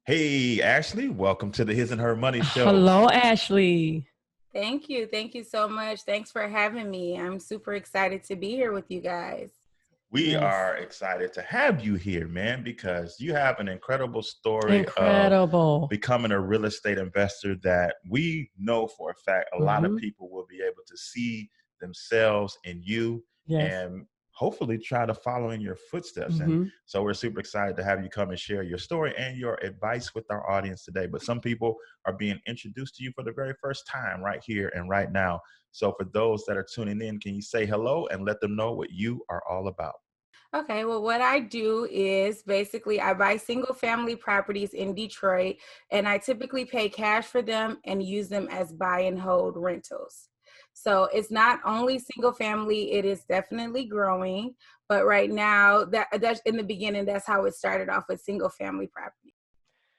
Hey, Ashley, welcome to the His and Her Money Show. Hello, Ashley. Thank you. Thank you so much. Thanks for having me. I'm super excited to be here with you guys. We Yes. are excited to have you here, man, because you have an incredible story of Incredible. becoming a real estate investor that we know for a fact a lot of Hmm. people will be able to see themselves in you Yes. and hopefully try to follow in your footsteps. And Hmm. so we're super excited to have you come and share your story and your advice with our audience today. But some people are being introduced to you for the very first time right here and right now. So for those that are tuning in, can you say hello and let them know what you are all about? Okay, well, what I do is basically I buy single family properties in Detroit and I typically pay cash for them and use them as buy and hold rentals. So it's not only single family, it is definitely growing. But right now, that's in the beginning, that's how it started off with single family property.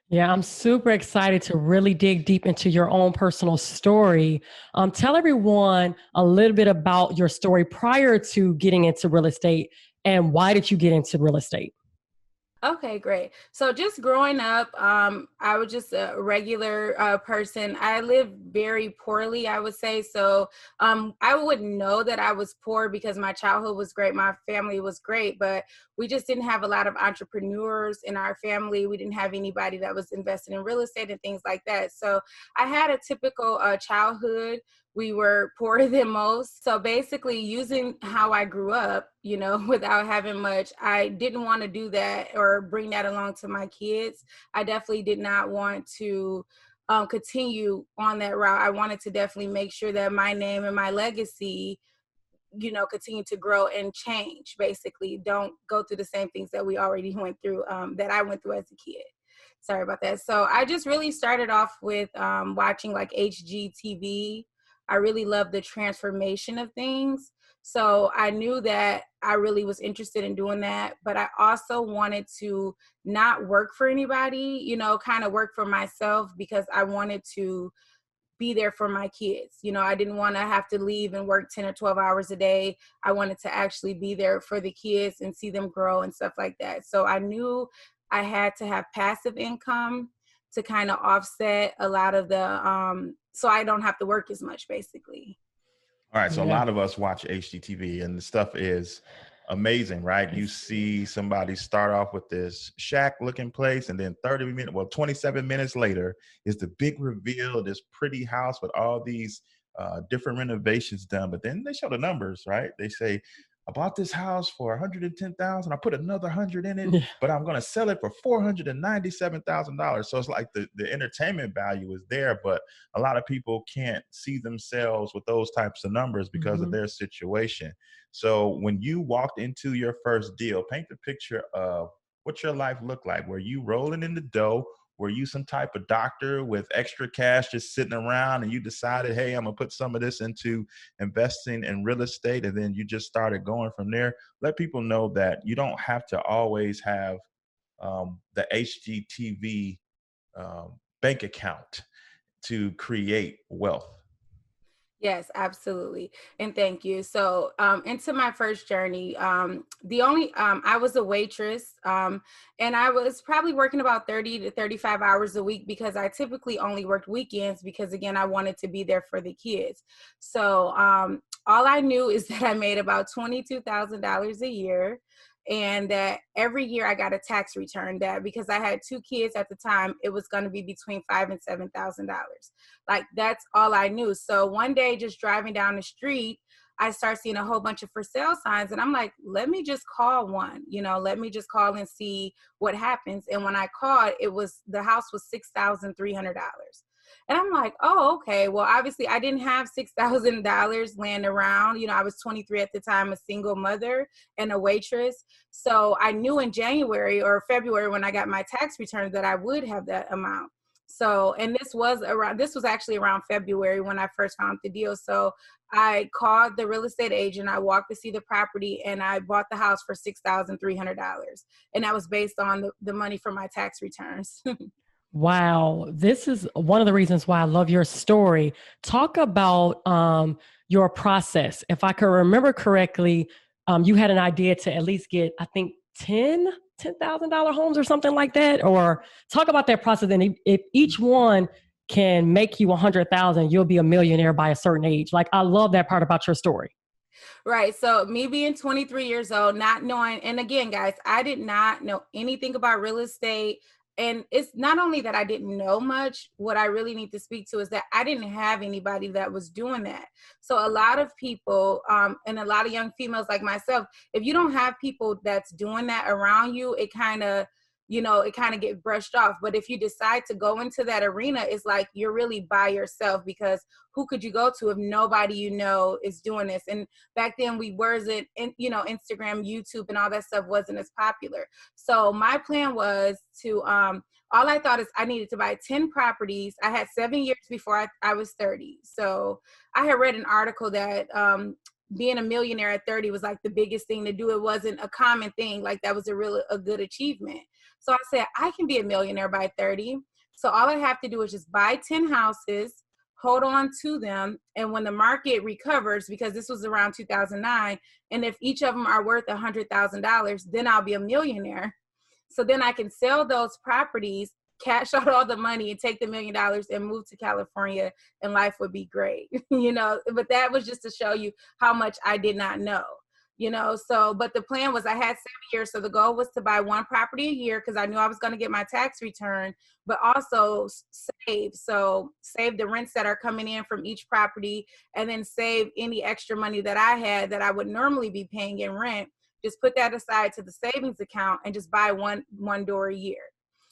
Yeah, I'm super excited to really dig deep into your own personal story. Tell everyone a little bit about your story prior to getting into real estate and why did you get into real estate? Okay, great. So just growing up, I was just a regular person. I lived very poorly, I would say. So I wouldn't know that I was poor because my childhood was great. My family was great, but we just didn't have a lot of entrepreneurs in our family. We didn't have anybody that was invested in real estate and things like that. So I had a typical childhood. We were poorer than most. So basically, using how I grew up, without having much, I didn't want to do that or bring that along to my kids. I definitely did not want to continue on that route. I wanted to definitely make sure that my name and my legacy, continue to grow and change. Basically, don't go through the same things that we already went through, that I went through as a kid. Sorry about that. So I just really started off with watching like HGTV. I really love the transformation of things. So I knew that I really was interested in doing that, but I also wanted to not work for anybody, kind of work for myself because I wanted to be there for my kids. I didn't want to have to leave and work 10 or 12 hours a day. I wanted to actually be there for the kids and see them grow and stuff like that. So I knew I had to have passive income to kind of offset a lot of so I don't have to work as much basically. All right, so a Yeah. lot of us watch HGTV and the stuff is amazing, right? You see somebody start off with this shack looking place and then 27 minutes later is the big reveal, this pretty house with all these different renovations done. But then they show the numbers, right? They say, I bought this house for 110,000. I put another 100 in it, Yeah. but I'm going to sell it for $497,000. So it's like the entertainment value is there, but a lot of people can't see themselves with those types of numbers because of Hmm. their situation. So when you walked into your first deal, paint the picture of what your life looked like. Were you rolling in the dough? Were you some type of doctor with extra cash just sitting around and you decided, hey, I'm gonna put some of this into investing in real estate, and then you just started going from there? Let people know that you don't have to always have the HGTV bank account to create wealth. Yes, absolutely. And thank you. So, into my first journey, I was a waitress, and I was probably working about 30 to 35 hours a week because I typically only worked weekends because, again, I wanted to be there for the kids. So, all I knew is that I made about $22,000 a year. And that every year I got a tax return that because I had two kids at the time, it was going to be between $5,000 and $7,000. Like that's all I knew. So one day just driving down the street, I start seeing a whole bunch of for sale signs and I'm like, let me just call one, let me just call and see what happens. And when I called, the house was $6,300. And I'm like, oh, okay. Well, obviously I didn't have $6,000 laying around. I was 23 at the time, a single mother and a waitress. So I knew in January or February when I got my tax returns that I would have that amount. So, and this was actually around February when I first found the deal. So I called the real estate agent. I walked to see the property and I bought the house for $6,300. And that was based on the money from my tax returns. Wow. This is one of the reasons why I love your story. Talk about your process. If I can remember correctly, you had an idea to at least get, I think, 10 $10,000 homes or something like that? Or talk about that process. And if each one can make you 100,000, you'll be a millionaire by a certain age. Like, I love that part about your story. Right. So me being 23 years old, not knowing, and again, guys, I did not know anything about real estate. And it's not only that I didn't know much, what I really need to speak to is that I didn't have anybody that was doing that. So a lot of people, and a lot of young females like myself, if you don't have people that's doing that around you, it kind of, it kind of get brushed off. But if you decide to go into that arena, it's like you're really by yourself, because who could you go to if nobody is doing this? And back then we wasn't, Instagram, YouTube, and all that stuff wasn't as popular. So my plan was to, all I thought is I needed to buy 10 properties. I had 7 years before I was 30. So I had read an article that being a millionaire at 30 was like the biggest thing to do. It wasn't a common thing. Like that was a good achievement. So I said, I can be a millionaire by 30. So all I have to do is just buy 10 houses, hold on to them. And when the market recovers, because this was around 2009, and if each of them are worth $100,000, then I'll be a millionaire. So then I can sell those properties, cash out all the money, and take the $1 million and move to California, and life would be great. But that was just to show you how much I did not know. But the plan was I had 7 years. So the goal was to buy one property a year, because I knew I was going to get my tax return, but also save. So save the rents that are coming in from each property, and then save any extra money that I had that I would normally be paying in rent. Just put that aside to the savings account and just buy one door a year.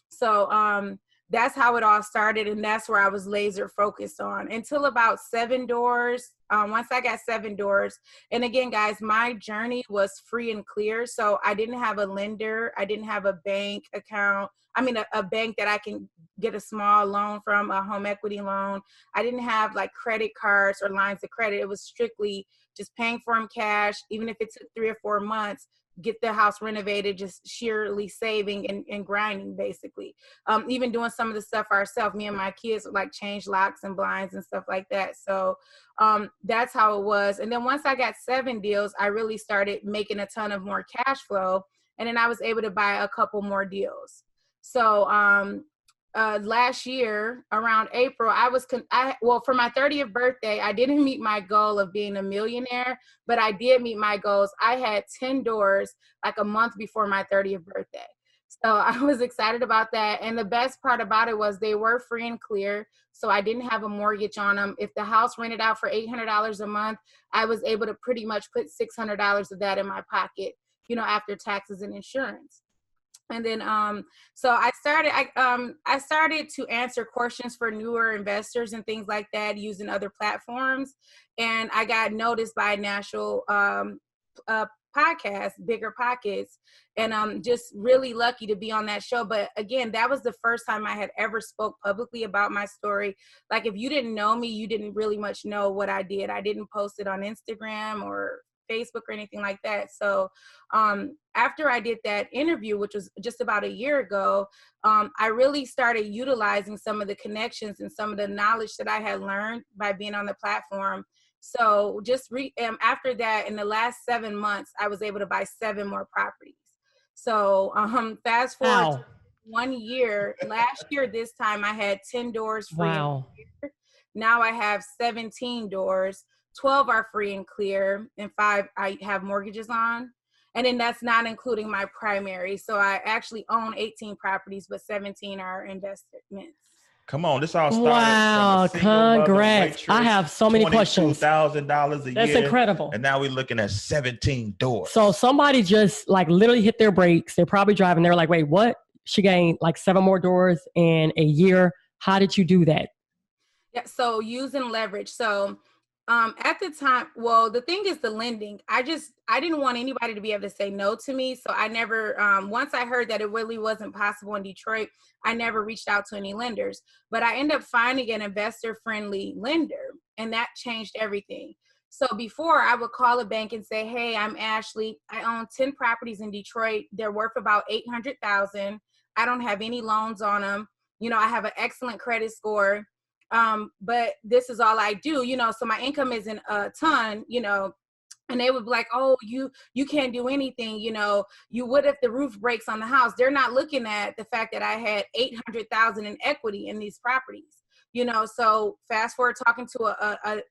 So that's how it all started. And that's where I was laser focused on until about 7 doors. Once I got 7 doors, and again, guys, my journey was free and clear. So I didn't have a lender. I didn't have a bank account. I mean, a bank that I can get a small loan from, a home equity loan. I didn't have like credit cards or lines of credit. It was strictly just paying for them cash, even if it took 3 or 4 months. Get the house renovated, just sheerly saving and grinding, basically. Even doing some of the stuff ourselves. Me and my kids would like change locks and blinds and stuff like that. So that's how it was. And then once I got 7 deals, I really started making a ton of more cash flow. And then I was able to buy a couple more deals. So last year around April, for my 30th birthday, I didn't meet my goal of being a millionaire, but I did meet my goals. I had 10 doors like a month before my 30th birthday. So I was excited about that. And the best part about it was they were free and clear. So I didn't have a mortgage on them. If the house rented out for $800 a month, I was able to pretty much put $600 of that in my pocket, after taxes and insurance. And then, so I started to answer questions for newer investors and things like that using other platforms. And I got noticed by a national podcast, Bigger Pockets. And I'm just really lucky to be on that show. But again, that was the first time I had ever spoke publicly about my story. Like, if you didn't know me, you didn't really much know what I did. I didn't post it on Instagram or Facebook or anything like that. So after I did that interview, which was just about a year ago, I really started utilizing some of the connections and some of the knowledge that I had learned by being on the platform. So just after that, in the last 7 months, I was able to buy 7 more properties. So fast forward to 1 year, last year, this time I had 10 doors free. Wow. Now I have 17 doors. 12 are free and clear, and 5 I have mortgages on. And then that's not including my primary. So I actually own 18 properties, but 17 are investments. Come on, this all started. Wow, congrats. I have so many questions. $22,000 a year. That's incredible. And now we're looking at 17 doors. So somebody just like literally hit their brakes. They're probably driving. They're like, wait, what? She gained like 7 more doors in a year. How did you do that? Yeah, so using leverage. So at the time, well, the thing is the lending. I didn't want anybody to be able to say no to me. So I never, once I heard that it really wasn't possible in Detroit, I never reached out to any lenders. But I ended up finding an investor-friendly lender, and that changed everything. So before, I would call a bank and say, hey, I'm Ashley. I own 10 properties in Detroit. They're worth about $800,000. I don't have any loans on them. I have an excellent credit score. But this is all I do, so my income isn't a ton, And they would be like, oh, you can't do anything, you would if the roof breaks on the house. They're not looking at the fact that I had 800,000 in equity in these properties. So fast forward, talking to a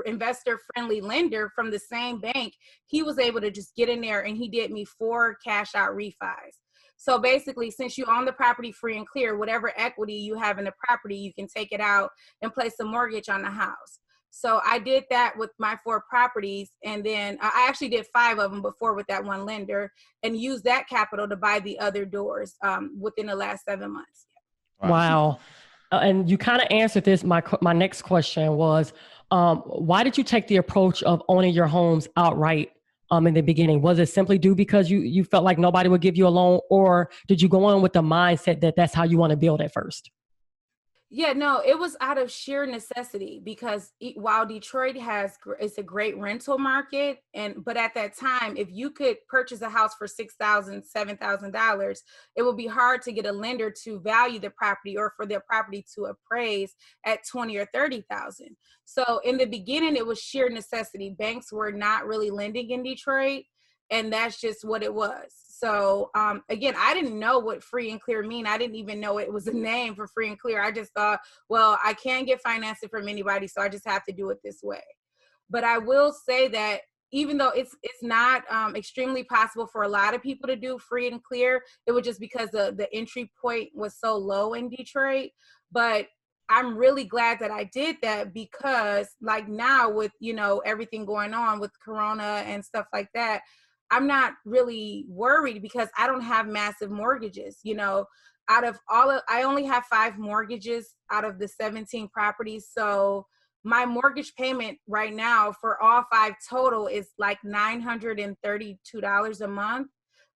investor friendly lender from the same bank, he was able to just get in there and he did me 4 cash out refis. So basically, since you own the property free and clear, whatever equity you have in the property, you can take it out and place a mortgage on the house. So I did that with my 4 properties. And then I actually did 5 of them before with that one lender, and used that capital to buy the other doors within the last 7 months. Wow. And you kind of answered this. My next question was, why did you take the approach of owning your homes outright in the beginning? Was it simply due because you felt like nobody would give you a loan, or did you go in with the mindset that that's how you want to build at first? Yeah, no, it was out of sheer necessity because while Detroit it's a great rental market, but at that time, if you could purchase a house for $6,000, $7,000, it would be hard to get a lender to value the property or for their property to appraise at 20 or 30,000. So in the beginning, it was sheer necessity. Banks were not really lending in Detroit, and that's just what it was. So again, I didn't know what free and clear mean. I didn't even know it was a name for free and clear. I just thought, well, I can't get financing from anybody, so I just have to do it this way. But I will say that even though it's not extremely possible for a lot of people to do free and clear, it was just because the entry point was so low in Detroit. But I'm really glad that I did that because like now with, everything going on with Corona and stuff like that, I'm not really worried because I don't have massive mortgages. I only have 5 mortgages out of the 17 properties. So my mortgage payment right now for all 5 total is like $932 a month,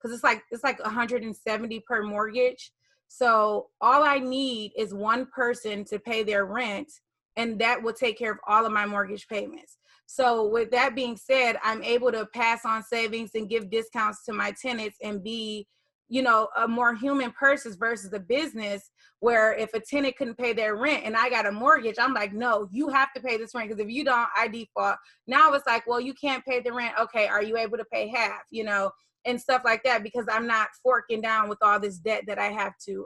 because it's like 170 per mortgage. So all I need is one person to pay their rent, and that will take care of all of my mortgage payments. So with that being said, I'm able to pass on savings and give discounts to my tenants and be, a more human person versus a business where if a tenant couldn't pay their rent and I got a mortgage, I'm like, no, you have to pay this rent, because if you don't, I default. Now it's like, well, you can't pay the rent. Okay, are you able to pay half, and stuff like that, because I'm not forking down with all this debt that I have to,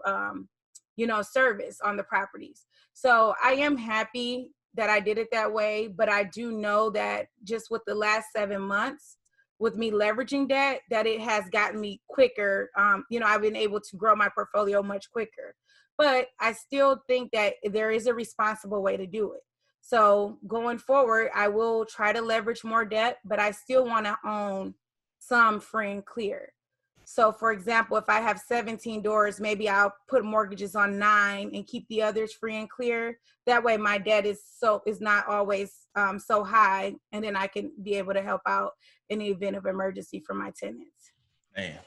service on the properties. So I am happy that I did it that way, but I do know that just with the last 7 months, with me leveraging that it has gotten me quicker. I've been able to grow my portfolio much quicker, but I still think that there is a responsible way to do it. So going forward, I will try to leverage more debt, but I still want to own some free and clear. So for example, if I have 17 doors, maybe I'll put mortgages on 9 and keep the others free and clear. That way my debt is not always so high, and then I can be able to help out in the event of emergency for my tenants. Man.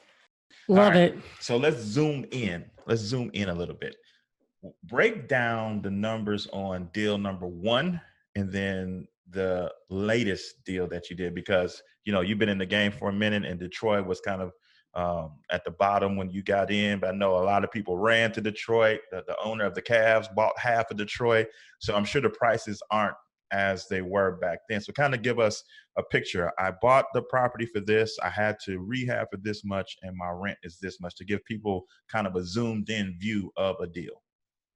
Love it. So let's zoom in. Let's zoom in a little bit. Break down the numbers on deal number 1 and then the latest deal that you did, because you've been in the game for a minute, and Detroit was kind of at the bottom when you got in, but I know a lot of people ran to Detroit. The owner of the Cavs bought half of Detroit, so I'm sure the prices aren't as they were back then. So kind of give us a picture. I bought the property for this, I had to rehab for this much, and my rent is this much, to give people kind of a zoomed in view of a deal.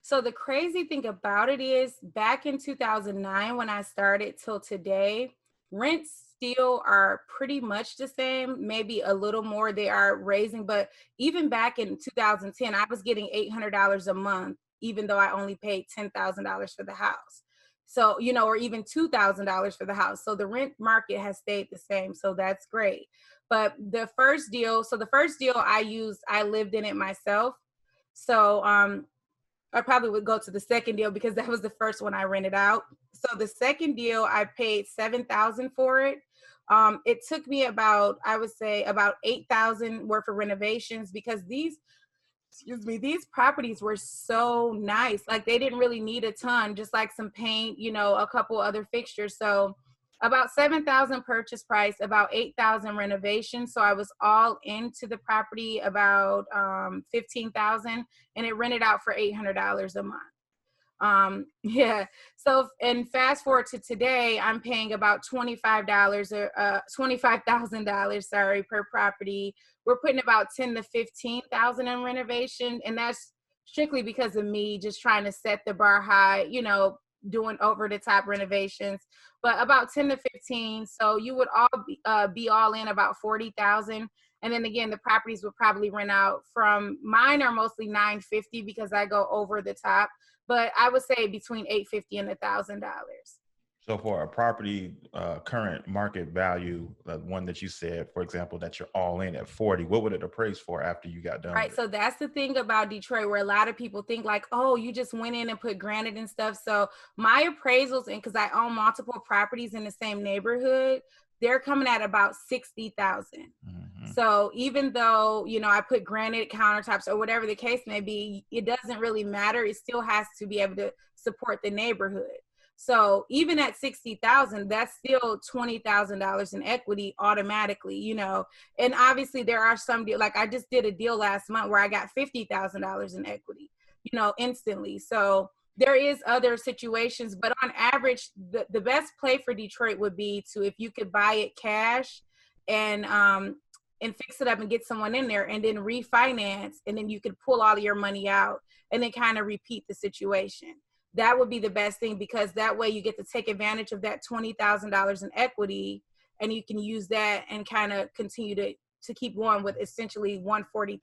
So the crazy thing about it is, back in 2009 when I started till today, rents still are pretty much the same, maybe a little more they are raising. But even back in 2010, I was getting $800 a month, even though I only paid $10,000 for the house. So, or even $2,000 for the house. So the rent market has stayed the same. So that's great. But the first deal I lived in it myself. So I probably would go to the second deal because that was the first one I rented out. So the second deal, I paid $7,000 for it. It took me about 8,000 worth of renovations, because these properties were so nice. Like, they didn't really need a ton, just like some paint, a couple other fixtures. So about 7,000 purchase price, about 8,000 renovations. So I was all into the property about 15,000, and it rented out for $800 a month. Yeah. So, and fast forward to today, I'm paying about $25 or $25,000, sorry, per property. We're putting about 10 to 15,000 in renovation, and that's strictly because of me just trying to set the bar high, doing over the top renovations, but about 10 to 15. So you would all be all in about 40,000. And then again, the properties would probably rent out from, mine are mostly 950 because I go over the top, but I would say between 850 and $1,000. So for a property current market value, the one that you said, for example, that you're all in at 40, what would it appraise for after you got done? Right. So that's the thing about Detroit, where a lot of people think like, oh, you just went in and put granite and stuff. So my appraisals, and because I own multiple properties in the same neighborhood, they're coming at about 60,000. Mm-hmm. So even though, I put granite countertops or whatever the case may be, it doesn't really matter. It still has to be able to support the neighborhood. So even at 60,000, that's still $20,000 in equity automatically, and obviously there are some deals, like I just did a deal last month where I got $50,000 in equity, instantly. So there is other situations, but on average, the best play for Detroit would be to, if you could buy it cash and fix it up and get someone in there and then refinance, and then you could pull all of your money out and then kind of repeat the situation. That would be the best thing, because that way you get to take advantage of that $20,000 in equity, and you can use that and kind of continue to keep going with essentially $140,000.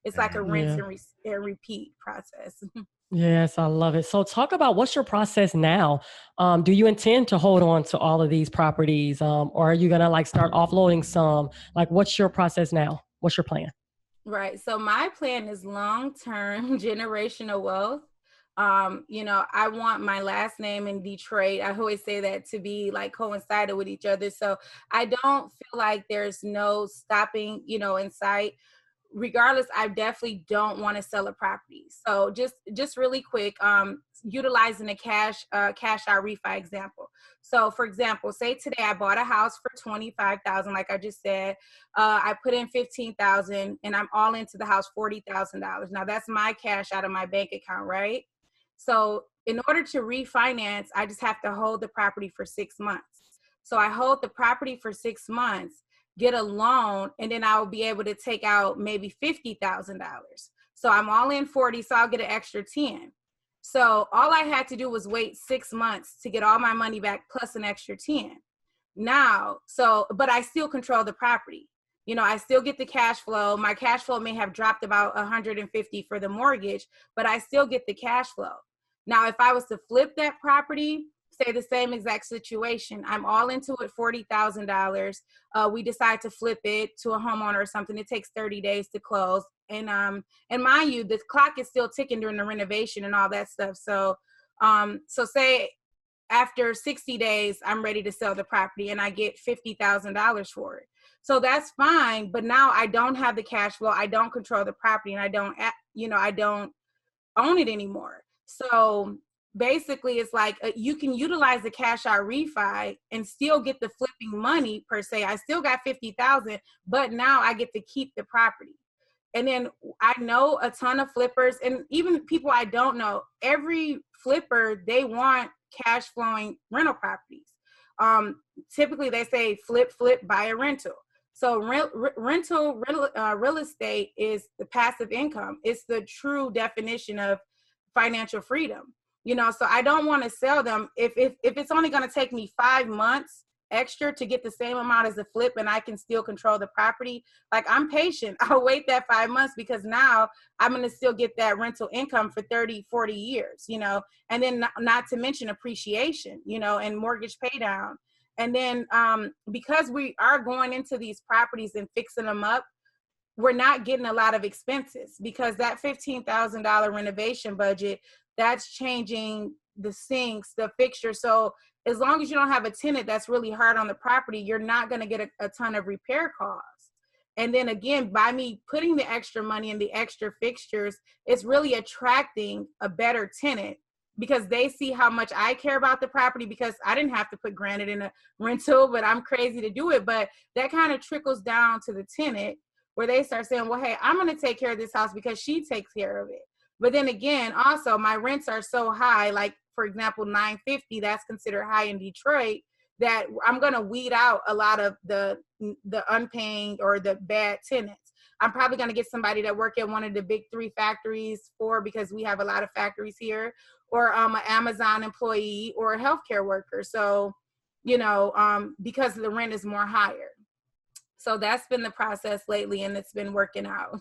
It's like a rinse and repeat process. Yes, I love it. So talk about, what's your process now? Do you intend to hold on to all of these properties, or are you going to like start offloading some? Like, what's your process now? What's your plan? Right. So my plan is long-term generational wealth. I want my last name in Detroit. I always say that to be like coincided with each other. So I don't feel like there's no stopping, in sight. Regardless, I definitely don't want to sell a property. So just really quick, utilizing a cash out refi example. So for example, say today I bought a house for 25,000, like I just said. I put in 15,000 and I'm all into the house $40,000. Now that's my cash out of my bank account, right? So in order to refinance, I just have to hold the property for 6 months. So I hold the property for 6 months, get a loan, and then I will be able to take out maybe $50,000. So I'm all in 40, so I'll get an extra 10. So all I had to do was wait 6 months to get all my money back plus an extra 10. Now, but I still control the property. I still get the cash flow. My cash flow may have dropped about 150 for the mortgage, but I still get the cash flow. Now, if I was to flip that property, say the same exact situation, I'm all into it, $40,000. We decide to flip it to a homeowner or something. It takes 30 days to close. And mind you, the clock is still ticking during the renovation and all that stuff. So say after 60 days, I'm ready to sell the property and I get $50,000 for it. So that's fine. But now I don't have the cash flow. I don't control the property, and I don't own it anymore. So basically it's like you can utilize the cash out refi and still get the flipping money per se. I still got 50,000, but now I get to keep the property. And then I know a ton of flippers, and even people I don't know, every flipper, they want cash flowing rental properties. Typically they say flip, buy a rental. So real estate is the passive income. It's the true definition of financial freedom. So I don't want to sell them if it's only going to take me 5 months extra to get the same amount as a flip and I can still control the property. Like, I'm patient. I'll wait that 5 months because now I'm going to still get that rental income for 30, 40 years, and then not to mention appreciation, and mortgage pay down. And then because we are going into these properties and fixing them up, we're not getting a lot of expenses, because that $15,000 renovation budget, that's changing the sinks, the fixtures. So as long as you don't have a tenant that's really hard on the property, you're not going to get a ton of repair costs. And then again, by me putting the extra money in the extra fixtures, it's really attracting a better tenant, because they see how much I care about the property, because I didn't have to put granite in a rental, but I'm crazy to do it. But that kind of trickles down to the tenant, where they start saying, well, hey, I'm going to take care of this house because she takes care of it. But then again, also my rents are so high, like for example, $950, that's considered high in Detroit, that I'm going to weed out a lot of the unpaying or the bad tenants. I'm probably going to get somebody that work at one of the big 3 factories, 4, because we have a lot of factories here, or an Amazon employee or a healthcare worker. So, because the rent is more higher. So that's been the process lately, and it's been working out.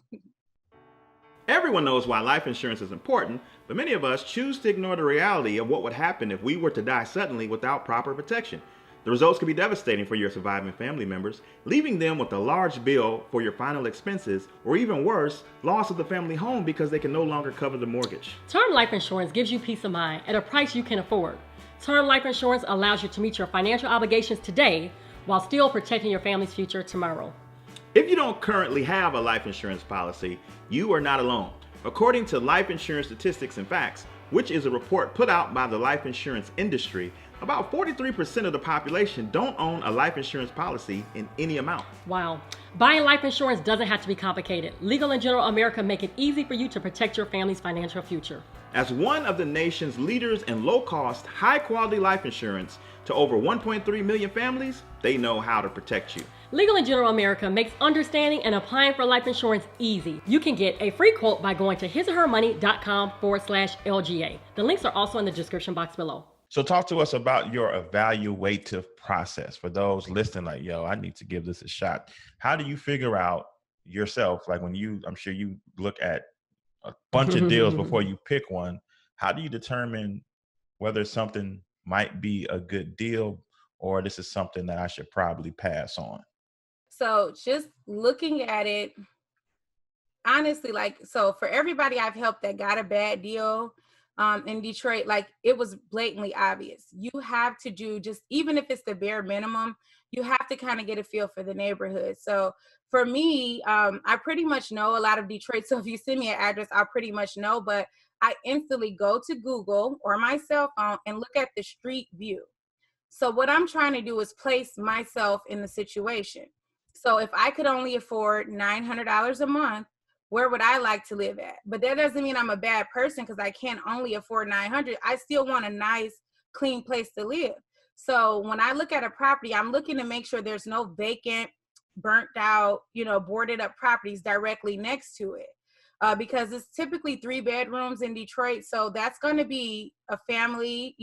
Everyone knows why life insurance is important, but many of us choose to ignore the reality of what would happen if we were to die suddenly without proper protection. The results could be devastating for your surviving family members, leaving them with a large bill for your final expenses, or even worse, loss of the family home because they can no longer cover the mortgage. Term life insurance gives you peace of mind at a price you can afford. Term life insurance allows you to meet your financial obligations today while still protecting your family's future tomorrow. If you don't currently have a life insurance policy, you are not alone. According to Life Insurance Statistics and Facts, which is a report put out by the life insurance industry, about 43% of the population don't own a life insurance policy in any amount. Wow. Buying life insurance doesn't have to be complicated. Legal & General America make it easy for you to protect your family's financial future. As one of the nation's leaders in low-cost, high-quality life insurance to over 1.3 million families, they know how to protect you. Legal & General America makes understanding and applying for life insurance easy. You can get a free quote by going to hisorhermoney.com/LGA. The links are also in the description box below. So talk to us about your evaluative process for those listening, like, yo, I need to give this a shot. How do you figure out yourself? Like I'm sure you look at a bunch of deals before you pick one. How do you determine whether something might be a good deal or this is something that I should probably pass on? So just looking at it, honestly, so for everybody I've helped that got a bad deal in Detroit, it was blatantly obvious. You have to do, just even if it's the bare minimum, you have to kind of get a feel for the neighborhood. So for me, I pretty much know a lot of Detroit. So if you send me an address, I'll pretty much know, but I instantly go to Google or my cell phone and look at the street view. So what I'm trying to do is place myself in the situation. So if I could only afford $900 a month, where would I like to live at? But that doesn't mean I'm a bad person because I can't only afford $900. I still want a nice, clean place to live. So when I look at a property, I'm looking to make sure there's no vacant, burnt out, boarded up properties directly next to it. Because it's typically 3 bedrooms in Detroit. So that's going to be a family,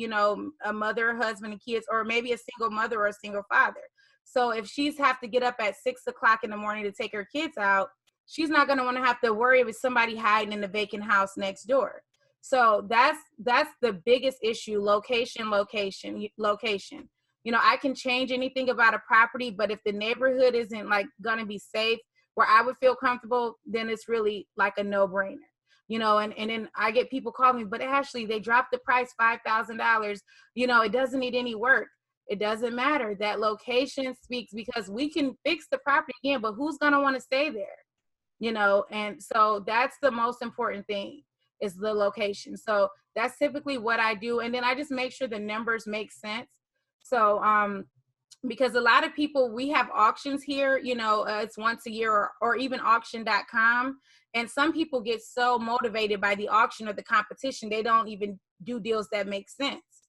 a mother, husband, and kids, or maybe a single mother or a single father. So if she's have to get up at 6 o'clock in the morning to take her kids out, she's not going to want to have to worry with somebody hiding in the vacant house next door. So that's the biggest issue: location. I can change anything about a property, but if the neighborhood isn't going to be safe, where I would feel comfortable, then it's really like a no-brainer, and then I get people call me, but Ashley, they dropped the price $5,000. It doesn't need any work. It doesn't matter. That location speaks, because we can fix the property again, but who's going to want to stay there? And so that's the most important thing, is the location. So that's typically what I do. And then I just make sure the numbers make sense. So, because a lot of people, we have auctions here, it's once a year, or even auction.com. And some people get so motivated by the auction or the competition, they don't even do deals that make sense,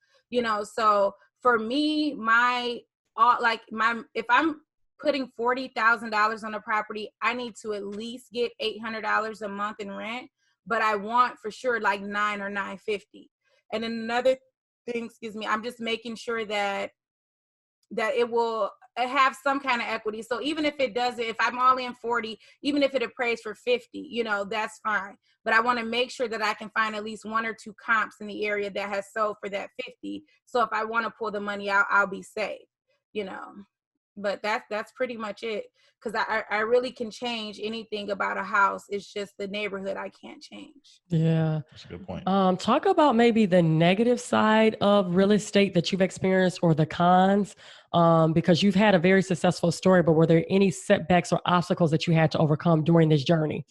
So for me, if I'm putting $40,000 on a property, I need to at least get $800 a month in rent, but I want for sure $9 or $950. And then another thing, I'm just making sure that it will have some kind of equity. So even if it doesn't, if I'm all in 40, even if it appraised for 50, that's fine. But I want to make sure that I can find at least 1 or 2 comps in the area that has sold for that 50. So if I want to pull the money out, I'll be safe, But that's pretty much it, because I really can change anything about a house. It's just the neighborhood I can't change. Yeah. That's a good point. Talk about maybe the negative side of real estate that you've experienced, or the cons, because you've had a very successful story, but were there any setbacks or obstacles that you had to overcome during this journey?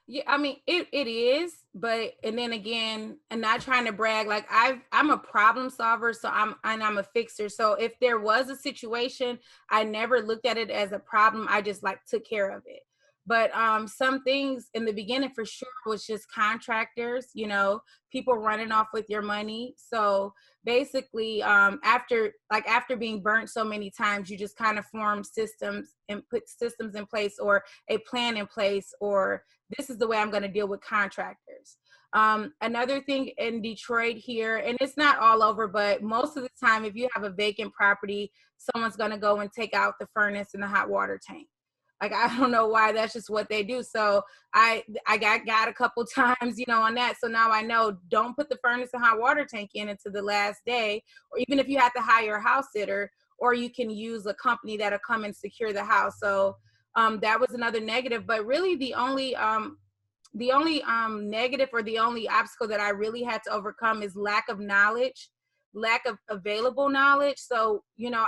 Yeah, I mean, it is, and then again, and not trying to brag, I'm a problem solver, so I'm a fixer. So if there was a situation, I never looked at it as a problem. I just took care of it. But some things in the beginning for sure was just contractors, people running off with your money. So basically, after being burnt so many times, you just kind of form systems and put systems in place, or a plan in place, or this is the way I'm going to deal with contractors. Another thing in Detroit here, and it's not all over, but most of the time, if you have a vacant property, someone's going to go and take out the furnace and the hot water tank. Like, I don't know why, that's just what they do. So I got a couple times, on that. So now I know, don't put the furnace and hot water tank in until the last day, or even if you have to hire a house sitter, or you can use a company that'll come and secure the house. So that was another negative. But really the only negative, or the only obstacle that I really had to overcome, is lack of knowledge, lack of available knowledge. So,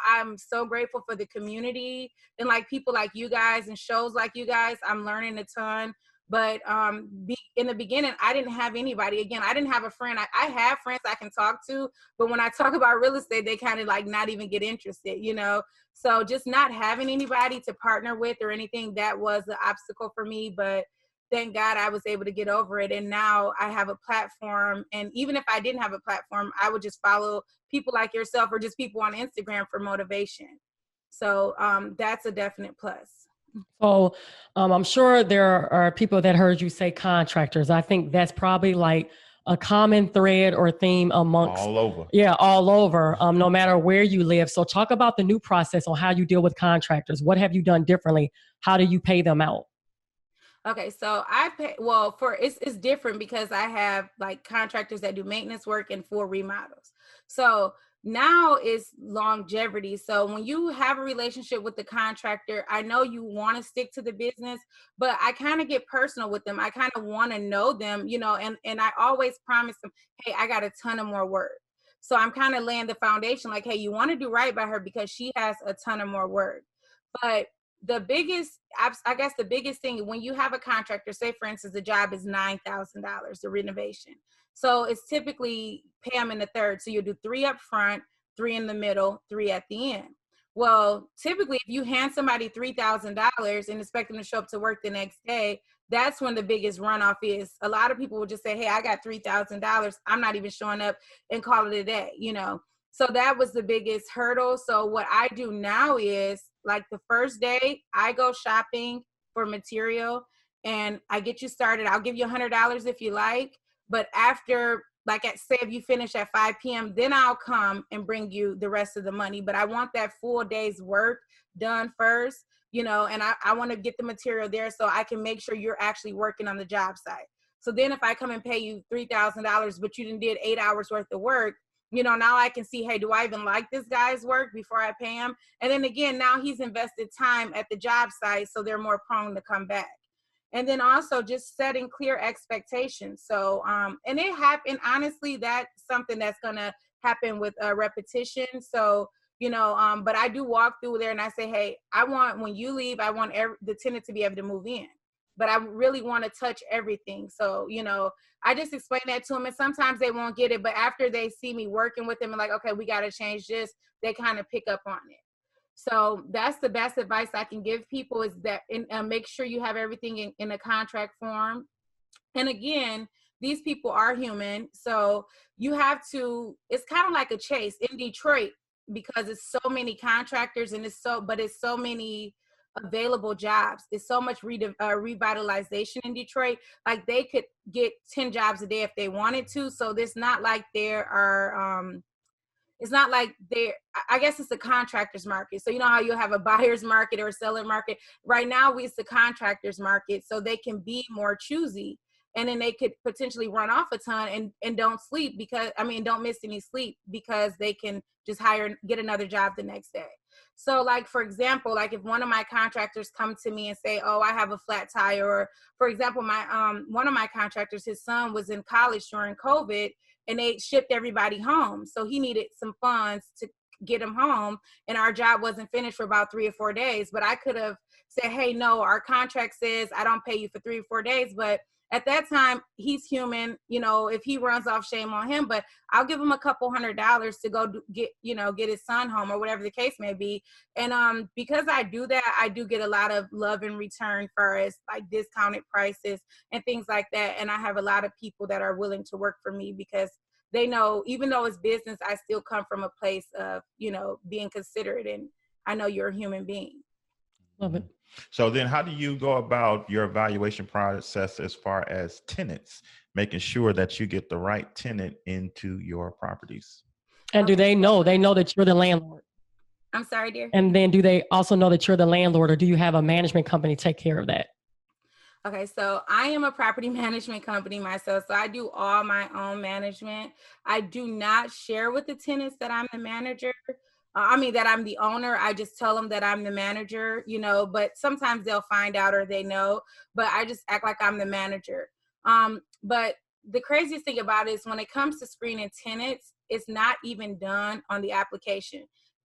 I'm so grateful for the community and like people like you guys and shows like you guys. I'm learning a ton. But in the beginning, I didn't have anybody. Again, I didn't have a friend. I have friends I can talk to, but when I talk about real estate, they kind of like not even get interested, So just not having anybody to partner with or anything, that was an obstacle for me. But thank God I was able to get over it. And now I have a platform. And even if I didn't have a platform, I would just follow people like yourself, or just people on Instagram for motivation. So that's a definite plus. So I'm sure there are people that heard you say contractors. I think that's probably like a common thread or theme amongst all over. Yeah, all over, no matter where you live. So talk about the new process on how you deal with contractors. What have you done differently? How do you pay them out? Okay, so it's different because I have like contractors that do maintenance work and full remodels. So now it's longevity. So when you have a relationship with the contractor, I know you want to stick to the business, but I kind of get personal with them. I kind of want to know them, and I always promise them, hey, I got a ton of more work. So I'm kind of laying the foundation like, hey, you want to do right by her because she has a ton of more work. But I guess the biggest thing when you have a contractor, say for instance, the job is $9,000, the renovation. So it's typically pay them in the third. So you'll do 3 up front, 3 in the middle, 3 at the end. Well, typically if you hand somebody $3,000 and expect them to show up to work the next day, that's when the biggest runoff is. A lot of people will just say, hey, I got $3,000. I'm not even showing up, and call it a day, So that was the biggest hurdle. So what I do now is, like, the first day I go shopping for material and I get you started. I'll give you $100 if you like, but after, like, say if you finish at 5 p.m., then I'll come and bring you the rest of the money. But I want that full day's work done first, and I want to get the material there so I can make sure you're actually working on the job site. So then if I come and pay you $3,000, but you did 8 hours worth of work, now I can see, hey, do I even like this guy's work before I pay him? And then again, now he's invested time at the job site, so they're more prone to come back. And then also just setting clear expectations. So, and it happened, honestly, that's something that's going to happen with repetition. So, but I do walk through there and I say, hey, when you leave, I want the tenant to be able to move in, but I really want to touch everything. So, I just explain that to them, and sometimes they won't get it, but after they see me working with them and like, okay, we got to change this, they kind of pick up on it. So that's the best advice I can give people, is that make sure you have everything in a contract form. And again, these people are human. So you have to, it's kind of like a chase in Detroit, because it's so many contractors and it's so many available jobs. There's so much revitalization in Detroit. Like, they could get 10 jobs a day if they wanted to. So there's not like there are, I guess it's a contractor's market. So you know how you have a buyer's market or a seller market? Right now it's the contractor's market, so they can be more choosy, and then they could potentially run off a ton and don't miss any sleep, because they can just get another job the next day. So like, for example, like if one of my contractors come to me and say, oh, I have a flat tire, or for example, one of my contractors, his son was in college during COVID and they shipped everybody home. So he needed some funds to get him home, and our job wasn't finished for about 3 or 4 days. But I could have said, hey, no, our contract says I don't pay you for 3 or 4 days, but at that time, he's human, you know, if he runs off, shame on him, but I'll give him a couple $100 to go get, you know, get his son home or whatever the case may be. And because I do that, I do get a lot of love in return for as like discounted prices and things like that. And I have a lot of people that are willing to work for me because they know, even though it's business, I still come from a place of, you know, being considerate, and I know you're a human being. Love it. So then how do you go about your evaluation process as far as tenants, making sure that you get the right tenant into your properties? And do they know that you're the landlord? I'm sorry, dear. And then do they also know that you're the landlord, or do you have a management company take care of that? Okay, so I am a property management company myself, so I do all my own management. I do not share with the tenants that I'm the manager. That I'm the owner. I just tell them that I'm the manager, you know, but sometimes they'll find out or they know, but I just act like I'm the manager. But the craziest thing about it is when it comes to screening tenants, it's not even done on the application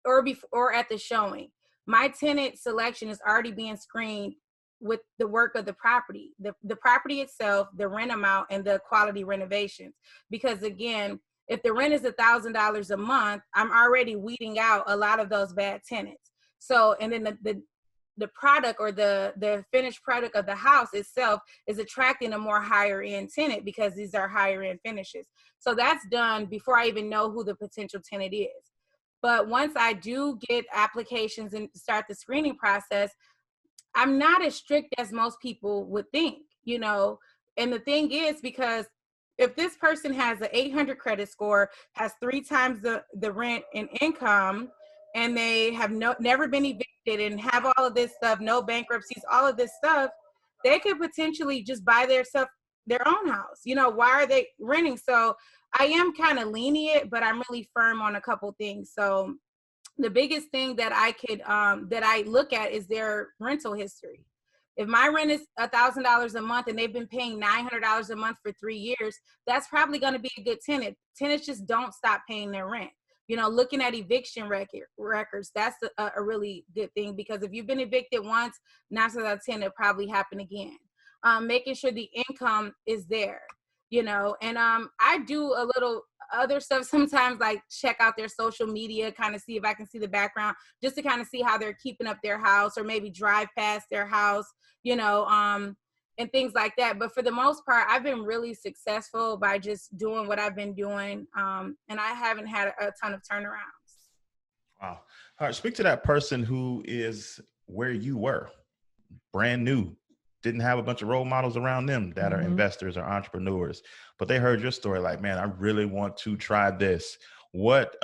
or at the showing. My tenant selection is already being screened with the work of the property, the property itself, the rent amount, and the quality renovations. Because again, if the rent is $1,000 a month, I'm already weeding out a lot of those bad tenants. So, and then the product or the finished product of the house itself is attracting a more higher end tenant because these are higher end finishes. So that's done before I even know who the potential tenant is. But once I do get applications and start the screening process, I'm not as strict as most people would think, you know. And the thing is, because if this person has an 800 credit score, has 3 times the rent and income, and they have never been evicted and have all of this stuff, no bankruptcies, all of this stuff, they could potentially just buy their own house. You know, why are they renting? So I am kind of lenient, but I'm really firm on a couple things. So the biggest thing that I look at is their rental history. If my rent is $1,000 a month and they've been paying $900 a month for 3 years, that's probably going to be a good tenant. Tenants just don't stop paying their rent. You know, looking at eviction records, that's a really good thing, because if you've been evicted once, 9 times out of 10, it'll probably happen again. Making sure the income is there, you know, and I do a little other stuff sometimes, like check out their social media, kind of see if I can see the background, just to kind of see how they're keeping up their house, or maybe drive past their house, you know, and things like that. But for the most part, I've been really successful by just doing what I've been doing, and I haven't had a ton of turnarounds. Wow. All right. Speak to that person who is where you were, brand new, didn't have a bunch of role models around them that are investors or entrepreneurs, but they heard your story like, man, I really want to try this. What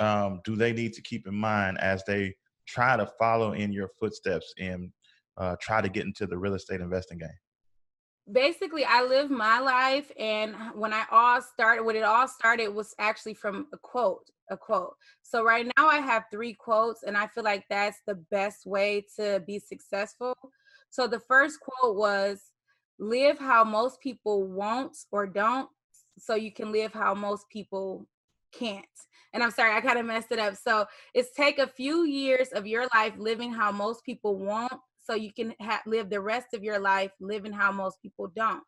do they need to keep in mind as they try to follow in your footsteps and try to get into the real estate investing game? Basically, I lived my life, and when it all started was actually from a quote. So right now I have 3 quotes, and I feel like that's the best way to be successful. So the first quote was, live how most people won't or don't, so you can live how most people can't. And I'm sorry, I kind of messed it up. So it's take a few years of your life living how most people won't, so you can live the rest of your life living how most people don't.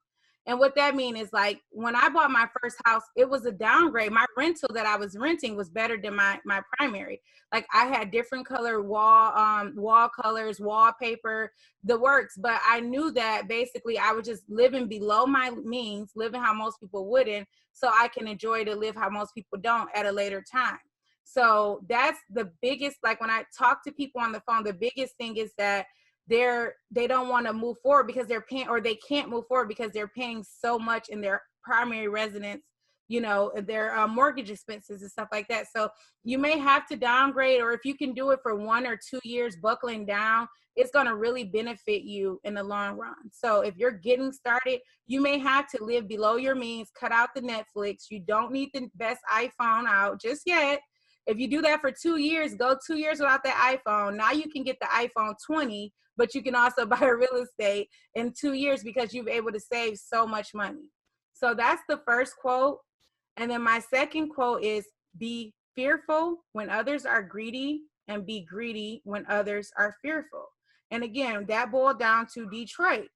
And what that means is, like, when I bought my first house, it was a downgrade. My rental that I was renting was better than my primary. Like, I had different color wall colors, wallpaper, the works. But I knew that basically I was just living below my means, living how most people wouldn't, so I can enjoy to live how most people don't at a later time. So that's the biggest, like, when I talk to people on the phone, the biggest thing is that they don't want to move forward because they're paying, or they can't move forward because they're paying so much in their primary residence, you know, their mortgage expenses and stuff like that. So you may have to downgrade, or if you can do it for 1 or 2 years, buckling down, it's going to really benefit you in the long run. So if you're getting started, you may have to live below your means, cut out the Netflix. You don't need the best iPhone out just yet. If you do that for 2 years, go 2 years without that iPhone. Now you can get the iPhone 20, but you can also buy a real estate in 2 years because you've able to save so much money. So that's the first quote. And then my second quote is, be fearful when others are greedy, and be greedy when others are fearful. And again, that boiled down to Detroit.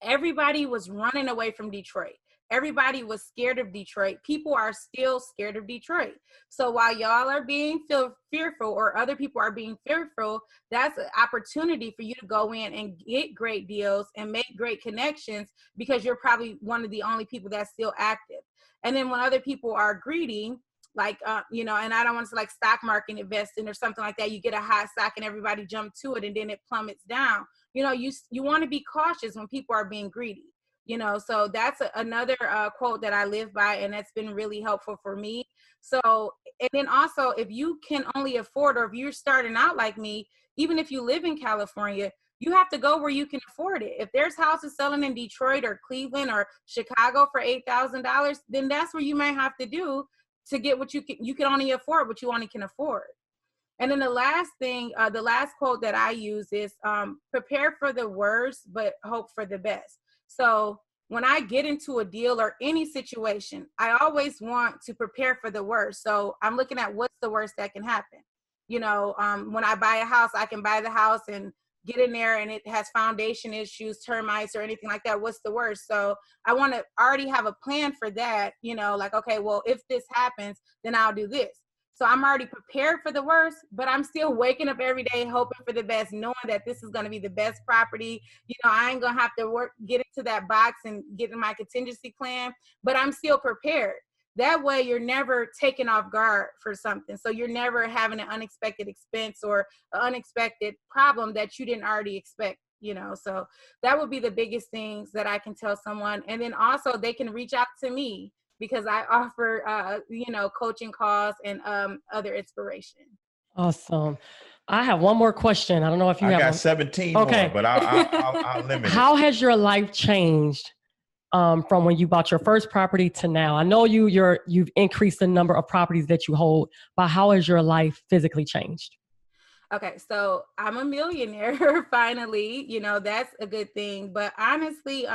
everybody was running away from Detroit. Everybody was scared of Detroit. People are still scared of Detroit. So while y'all are being fearful, or other people are being fearful, that's an opportunity for you to go in and get great deals and make great connections, because you're probably one of the only people that's still active. And then when other people are greedy, like, and I don't want to say like stock market investing or something like that, you get a hot stock and everybody jump to it and then it plummets down. You want to be cautious when people are being greedy. So that's another quote that I live by, and that's been really helpful for me. So, and then also, if you can only afford, or if you're starting out like me, even if you live in California, you have to go where you can afford it. If there's houses selling in Detroit or Cleveland or Chicago for $8,000, then that's where you might have to do to get what you can only afford what you only can afford. And then the last thing, the last quote that I use is prepare for the worst, but hope for the best. So when I get into a deal or any situation, I always want to prepare for the worst. So I'm looking at what's the worst that can happen. When I buy a house, I can buy the house and get in there and it has foundation issues, termites or anything like that. What's the worst? So I want to already have a plan for that, like, okay, well, if this happens, then I'll do this. So I'm already prepared for the worst, but I'm still waking up every day hoping for the best, knowing that this is going to be the best property. I ain't going to have to get into that box and get in my contingency plan, but I'm still prepared. That way you're never taken off guard for something. So you're never having an unexpected expense or an unexpected problem that you didn't already expect. So that would be the biggest things that I can tell someone. And then also they can reach out to me, because I offer, coaching calls and other inspiration. Awesome. I have one more question. I don't know if you have. I got 17 okay. more, but I'll limit it. How has your life changed from when you bought your first property to now? I know you've increased the number of properties that you hold, but how has your life physically changed? Okay, so I'm a millionaire finally, that's a good thing. But honestly,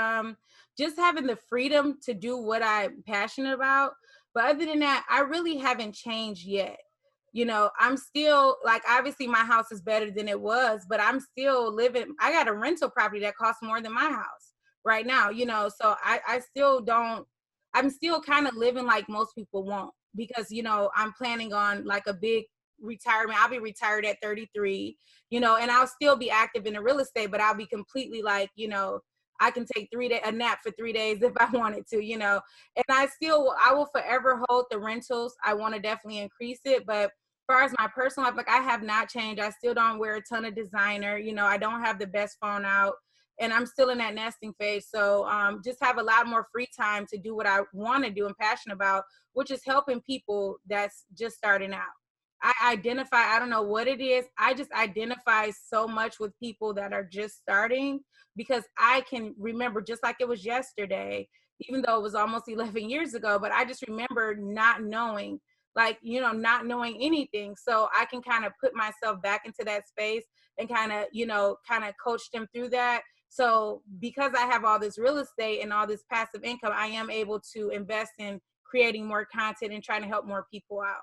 just having the freedom to do what I'm passionate about. But other than that, I really haven't changed yet. I'm still, like, obviously my house is better than it was, but I'm still living. I got a rental property that costs more than my house right now, so I still don't, I'm still kind of living like most people won't, because, I'm planning on like a big retirement. I'll be retired at 33, and I'll still be active in the real estate, but I'll be completely like, I can take a nap for 3 days if I wanted to, and I will forever hold the rentals. I want to definitely increase it. But as far as my personal life, like, I have not changed. I still don't wear a ton of designer, I don't have the best phone out, and I'm still in that nesting phase. So just have a lot more free time to do what I want to do and passionate about, which is helping people that's just starting out. I don't know what it is. I just identify so much with people that are just starting, because I can remember just like it was yesterday, even though it was almost 11 years ago, but I just remember not knowing, not knowing anything. So I can kind of put myself back into that space and kind of coach them through that. So because I have all this real estate and all this passive income, I am able to invest in creating more content and trying to help more people out.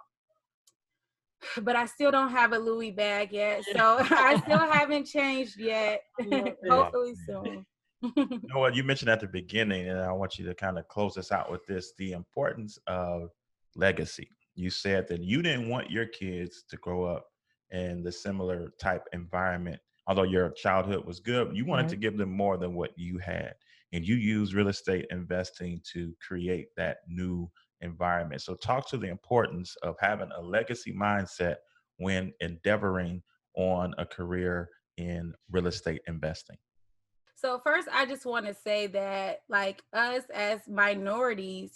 But I still don't have a Louis bag yet. So I still haven't changed yet. Hopefully soon. You know what you mentioned at the beginning, and I want you to kind of close us out with this, the importance of legacy. You said that you didn't want your kids to grow up in the similar type environment. Although your childhood was good, you wanted to give them more than what you had. And you use real estate investing to create that new environment. So talk to the importance of having a legacy mindset when endeavoring on a career in real estate investing. So first, I just want to say that, like, us as minorities,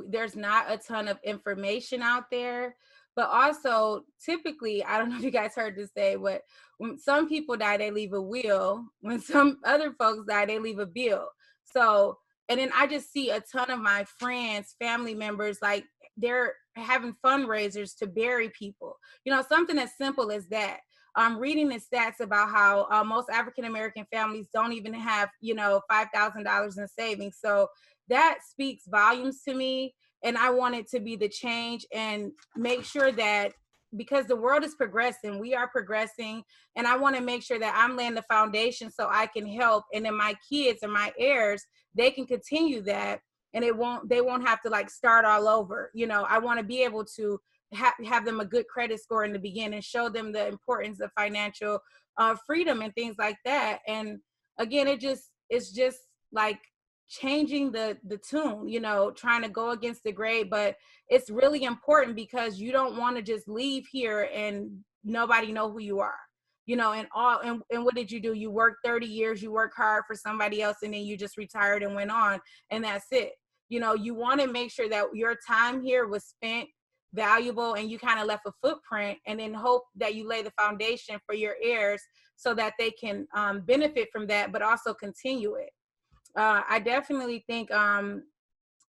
there's not a ton of information out there. But also, typically, I don't know if you guys heard this say, but when some people die, they leave a will. When some other folks die, they leave a bill. So, and then I just see a ton of my friends, family members, like, they're having fundraisers to bury people. Something as simple as that. I'm reading the stats about how most African-American families don't even have, $5,000 in savings. So that speaks volumes to me. And I want it to be the change and make sure that, because the world is progressing, we are progressing, and I want to make sure that I'm laying the foundation so I can help, and then my kids and my heirs, they can continue that, and they won't have to like start all over. You know, I want to be able to have them a good credit score in the beginning, show them the importance of financial freedom and things like that. And again, it's just like changing the tune, you know, trying to go against the grain, but it's really important because you don't want to just leave here and nobody know who you are, you know. And what did you do? You worked 30 years, you work hard for somebody else, and then you just retired and went on, and that's it. You know, you want to make sure that your time here was spent valuable and you kind of left a footprint, and then hope that you lay the foundation for your heirs so that they can benefit from that, but also continue it. I definitely think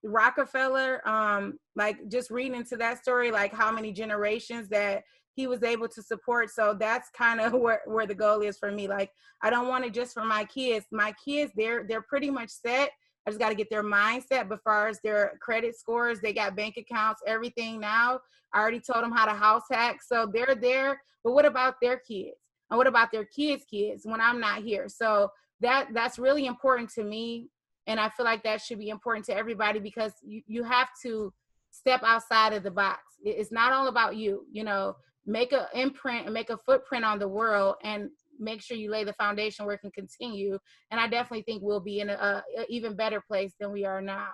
Rockefeller, like just reading into that story, like how many generations that he was able to support. So that's kind of where the goal is for me. Like, I don't want it just for my kids. My kids, they're pretty much set. I just got to get their mindset. But as far as their credit scores, they got bank accounts, everything now. I already told them how to house hack. So they're there. But what about their kids? And what about their kids' kids when I'm not here? So that's really important to me. And I feel like that should be important to everybody, because you have to step outside of the box. It's not all about you, you know, make an imprint and make a footprint on the world, and make sure you lay the foundation where it can continue. And I definitely think we'll be in a even better place than we are now.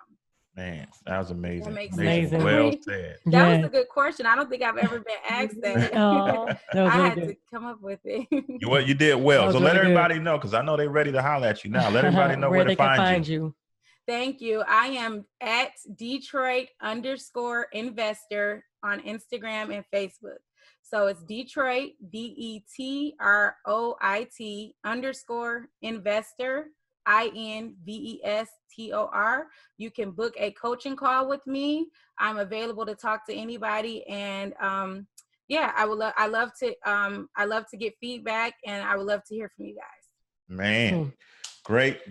Man, that was amazing. That makes Amazing. sense. Well said. That was a good question. I don't think I've ever been asked that. Oh, that was I really had good. to come up with it. You did well. That So was let really everybody know, because I know they're ready to holler at you now. Let everybody know where they to can find you. you. Thank you. I am at Detroit_investor on Instagram and Facebook. So it's Detroit, DETROIT _investor, INVESTOR. You can book a coaching call with me. I'm available to talk to anybody. And yeah, I love to get feedback, and I would love to hear from you guys. Man, great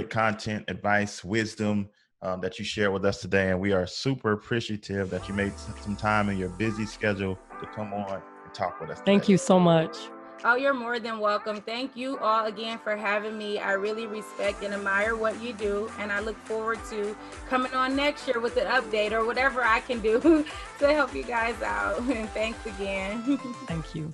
content, advice, wisdom that you share with us today. And we are super appreciative that you made some time in your busy schedule to come on and talk with us today. Thank you so much. Oh, you're more than welcome. Thank you all again for having me. I really respect and admire what you do, and I look forward to coming on next year with an update or whatever I can do to help you guys out. And thanks again. Thank you.